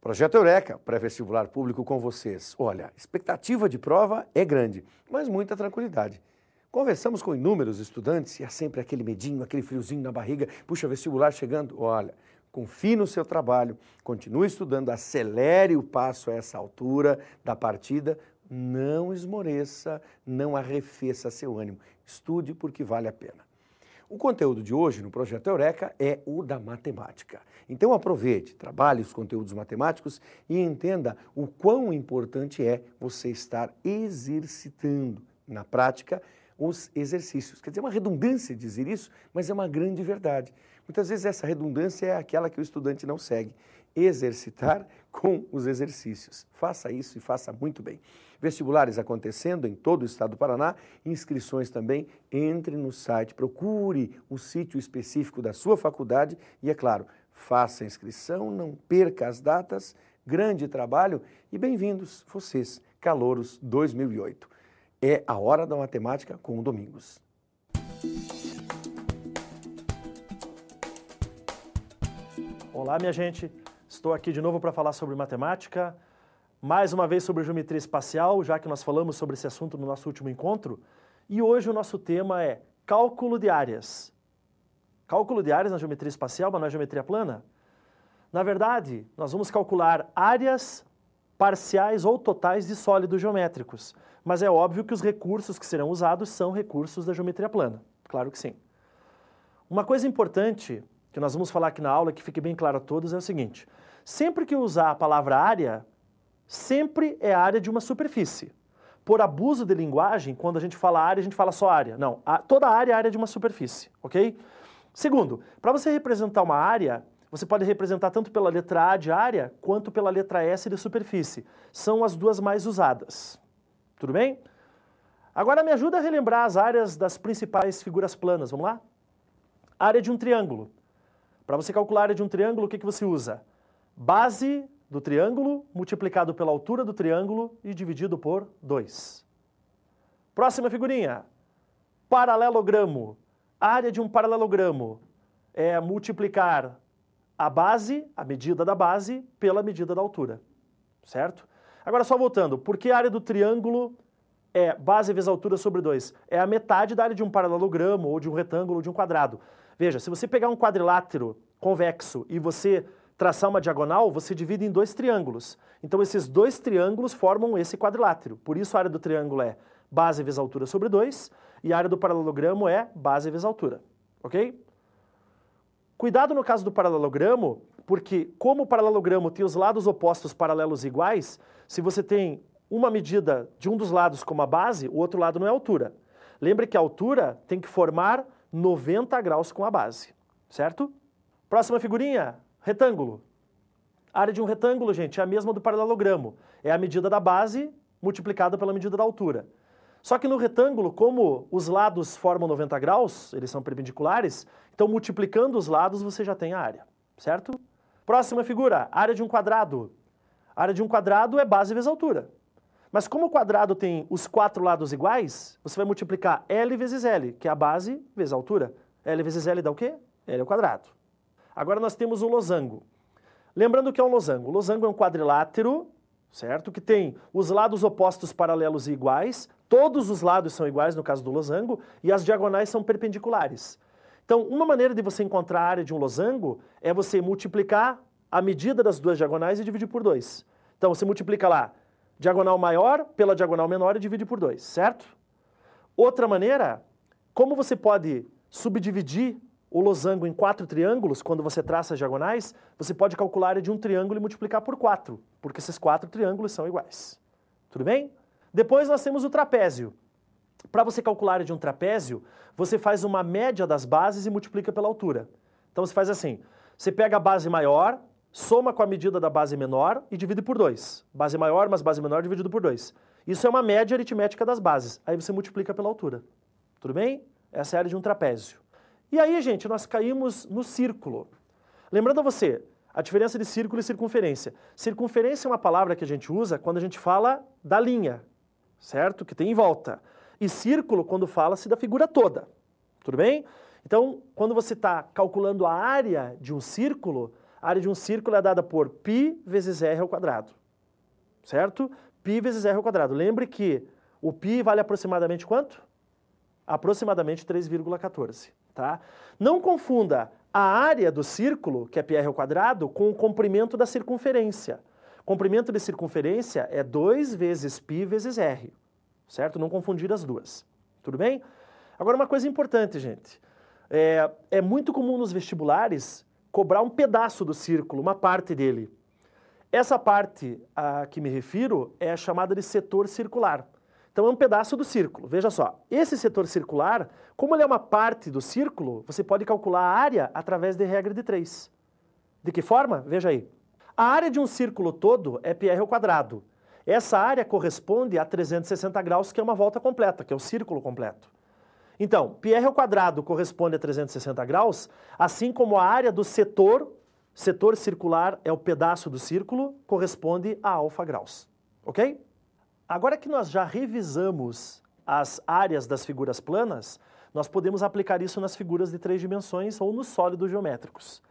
Projeto Eureka, pré-vestibular público com vocês. Olha, expectativa de prova é grande, mas muita tranquilidade. Conversamos com inúmeros estudantes e há sempre aquele medinho, aquele friozinho na barriga. Puxa, vestibular chegando. Olha, confie no seu trabalho, continue estudando, acelere o passo a essa altura da partida. Não esmoreça, não arrefeça seu ânimo. Estude porque vale a pena. O conteúdo de hoje no Projeto Eureka é o da matemática. Então aproveite, trabalhe os conteúdos matemáticos e entenda o quão importante é você estar exercitando na prática os exercícios. Quer dizer, é uma redundância dizer isso, mas é uma grande verdade. Muitas vezes essa redundância é aquela que o estudante não segue. Exercitar com os exercícios. Faça isso e faça muito bem. Vestibulares acontecendo em todo o estado do Paraná, inscrições também, entre no site, procure o sítio específico da sua faculdade e, é claro, faça a inscrição, não perca as datas, grande trabalho e bem-vindos vocês, Calouros 2008. É a Hora da Matemática com o Domingos. Olá, minha gente. Estou aqui de novo para falar sobre matemática, mais uma vez sobre geometria espacial, já que nós falamos sobre esse assunto no nosso último encontro. E hoje o nosso tema é cálculo de áreas. Cálculo de áreas na geometria espacial, mas não é geometria plana? Na verdade, nós vamos calcular áreas parciais ou totais de sólidos geométricos. Mas é óbvio que os recursos que serão usados são recursos da geometria plana. Claro que sim. Uma coisa importante que nós vamos falar aqui na aula, que fique bem claro a todos, é o seguinte. Sempre que usar a palavra área, sempre é área de uma superfície. Por abuso de linguagem, quando a gente fala área, a gente fala só área. Não, toda área é área de uma superfície, ok? Segundo, para você representar uma área, você pode representar tanto pela letra A de área, quanto pela letra S de superfície. São as duas mais usadas. Tudo bem? Agora me ajuda a relembrar as áreas das principais figuras planas, vamos lá? Área de um triângulo. Para você calcular a área de um triângulo, o que você usa? Base do triângulo multiplicado pela altura do triângulo e dividido por 2. Próxima figurinha. Paralelogramo. A área de um paralelogramo é multiplicar a base, a medida da base, pela medida da altura. Certo? Agora só voltando, por que a área do triângulo é base vezes altura sobre 2? É a metade da área de um paralelogramo, ou de um retângulo, ou de um quadrado. Veja, se você pegar um quadrilátero convexo e você traçar uma diagonal, você divide em dois triângulos. Então esses dois triângulos formam esse quadrilátero. Por isso a área do triângulo é base vezes altura sobre 2 e a área do paralelogramo é base vezes altura. Ok? Cuidado no caso do paralelogramo, porque como o paralelogramo tem os lados opostos paralelos iguais, se você tem uma medida de um dos lados como a base, o outro lado não é a altura. Lembre que a altura tem que formar 90 graus com a base, certo? Próxima figurinha, retângulo. A área de um retângulo, gente, é a mesma do paralelogramo. É a medida da base multiplicada pela medida da altura. Só que no retângulo, como os lados formam 90 graus, eles são perpendiculares, então multiplicando os lados você já tem a área, certo? Próxima figura, área de um quadrado. A área de um quadrado é base vezes altura. Mas como o quadrado tem os 4 lados iguais, você vai multiplicar L vezes L, que é a base vezes a altura. L vezes L dá o quê? L ao quadrado. Agora nós temos o losango. Lembrando que é um losango. O losango é um quadrilátero, certo? Que tem os lados opostos paralelos e iguais. Todos os lados são iguais no caso do losango e as diagonais são perpendiculares. Então, uma maneira de você encontrar a área de um losango é você multiplicar a medida das duas diagonais e dividir por 2. Então, você multiplica lá diagonal maior pela diagonal menor e divide por 2, certo? Outra maneira, como você pode subdividir o losango em 4 triângulos, quando você traça as diagonais, você pode calcular a área de um triângulo e multiplicar por 4, porque esses 4 triângulos são iguais. Tudo bem? Depois nós temos o trapézio. Para você calcular a área de um trapézio, você faz uma média das bases e multiplica pela altura. Então você faz assim, você pega a base maior, soma com a medida da base menor e divide por 2. Base maior mais base menor dividido por 2. Isso é uma média aritmética das bases. Aí você multiplica pela altura. Tudo bem? Essa é a área de um trapézio. E aí, gente, nós caímos no círculo. Lembrando a você, a diferença de círculo e circunferência. Circunferência é uma palavra que a gente usa quando a gente fala da linha, certo? Que tem em volta. E círculo quando fala-se da figura toda. Tudo bem? Então, quando você está calculando a área de um círculo, A área de um círculo é dada por π vezes r ao quadrado, certo? Π vezes r ao quadrado. Lembre que o π vale aproximadamente quanto? Aproximadamente 3,14, tá? Não confunda a área do círculo, que é πr ao quadrado, com o comprimento da circunferência. Comprimento de circunferência é 2 vezes π vezes r, certo? Não confundir as duas, tudo bem? Agora, uma coisa importante, gente. É muito comum nos vestibulares cobrar um pedaço do círculo, uma parte dele. Essa parte a que me refiro é chamada de setor circular. Então, é um pedaço do círculo. Veja só, esse setor circular, como ele é uma parte do círculo, você pode calcular a área através de regra de 3. De que forma? Veja aí. A área de um círculo todo é πr ao quadrado. Essa área corresponde a 360 graus, que é uma volta completa, que é o círculo completo. Então, πr ao quadrado corresponde a 360 graus, assim como a área do setor circular é o pedaço do círculo, corresponde a alfa graus. Ok? Agora que nós já revisamos as áreas das figuras planas, nós podemos aplicar isso nas figuras de 3 dimensões ou nos sólidos geométricos.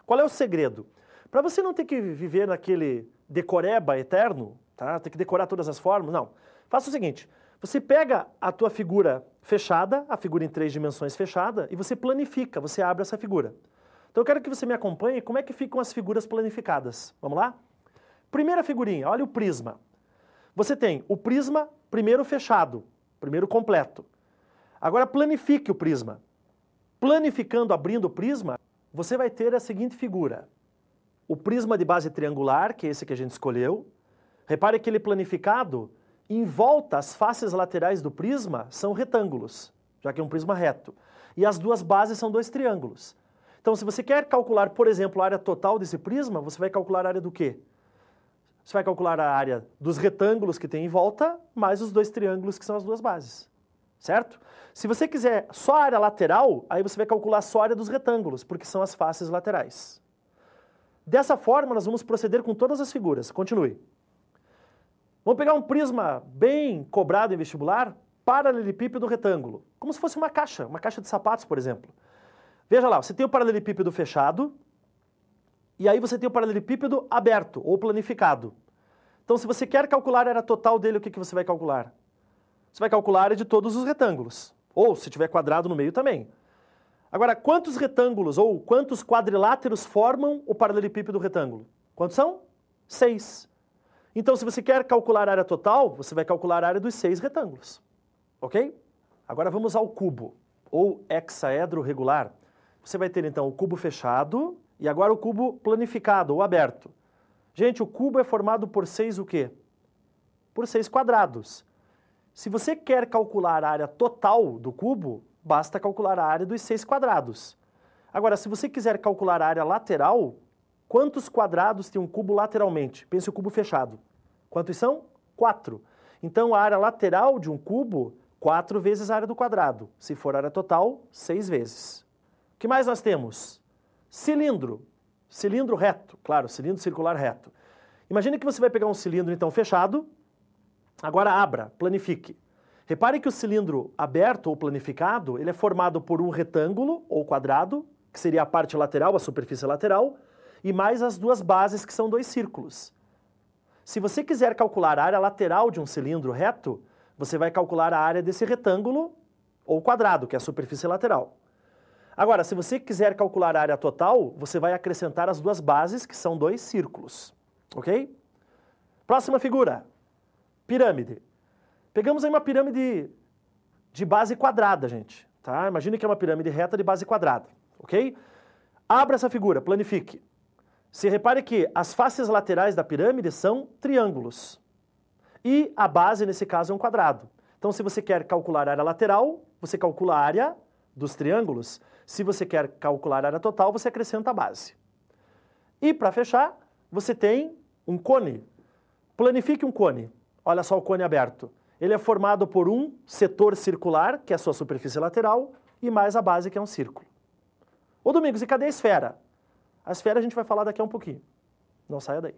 Qual é o segredo? Para você não ter que viver naquele decoreba eterno, tá? Ter que decorar todas as formas, não. Faça o seguinte, você pega a tua figura fechada, a figura em 3 dimensões fechada, e você planifica, você abre essa figura. Então eu quero que você me acompanhe como é que ficam as figuras planificadas. Vamos lá? Primeira figurinha, olha o prisma. Você tem o prisma primeiro fechado, primeiro completo. Agora planifique o prisma. Planificando, abrindo o prisma, você vai ter a seguinte figura. O prisma de base triangular, que é esse que a gente escolheu. Repare que ele planificado, em volta, as faces laterais do prisma são retângulos, já que é um prisma reto. E as duas bases são 2 triângulos. Então, se você quer calcular, por exemplo, a área total desse prisma, você vai calcular a área do quê? Você vai calcular a área dos retângulos que tem em volta, mais os 2 triângulos que são as duas bases, certo? Se você quiser só a área lateral, aí você vai calcular só a área dos retângulos, porque são as faces laterais. Dessa forma, nós vamos proceder com todas as figuras. Continue. Vamos pegar um prisma bem cobrado em vestibular, paralelepípedo retângulo, como se fosse uma caixa de sapatos, por exemplo. Veja lá, você tem o paralelepípedo fechado, e aí você tem o paralelepípedo aberto, ou planificado. Então, se você quer calcular a área total dele, o que você vai calcular? Você vai calcular a área de todos os retângulos, ou se tiver quadrado no meio também. Agora, quantos retângulos ou quantos quadriláteros formam o paralelepípedo retângulo? Quantos são? 6. Então, se você quer calcular a área total, você vai calcular a área dos 6 retângulos. Ok? Agora vamos ao cubo, ou hexaedro regular. Você vai ter, então, o cubo fechado e agora o cubo planificado, ou aberto. Gente, o cubo é formado por 6 o quê? Por 6 quadrados. Se você quer calcular a área total do cubo, basta calcular a área dos 6 quadrados. Agora, se você quiser calcular a área lateral, quantos quadrados tem um cubo lateralmente? Pense o cubo fechado. Quantos são? 4. Então, a área lateral de um cubo, 4 vezes a área do quadrado. Se for a área total, 6 vezes. O que mais nós temos? Cilindro. Cilindro reto, claro, cilindro circular reto. Imagine que você vai pegar um cilindro, então, fechado. Agora abra, planifique. Repare que o cilindro aberto ou planificado, ele é formado por um retângulo ou quadrado, que seria a parte lateral, a superfície lateral, e mais as duas bases, que são 2 círculos. Se você quiser calcular a área lateral de um cilindro reto, você vai calcular a área desse retângulo ou quadrado, que é a superfície lateral. Agora, se você quiser calcular a área total, você vai acrescentar as duas bases, que são 2 círculos. Ok? Próxima figura. Pirâmide. Pegamos aí uma pirâmide de base quadrada, gente. Tá? Imagine que é uma pirâmide reta de base quadrada. Ok? Abra essa figura, planifique. Se repare que as faces laterais da pirâmide são triângulos. E a base, nesse caso, é um quadrado. Então, se você quer calcular a área lateral, você calcula a área dos triângulos. Se você quer calcular a área total, você acrescenta a base. E, para fechar, você tem um cone. Planifique um cone. Olha só o cone aberto. Ele é formado por um setor circular, que é a sua superfície lateral, e mais a base, que é um círculo. Ô Domingos, e cadê a esfera? A esfera a gente vai falar daqui a um pouquinho. Não saia daí.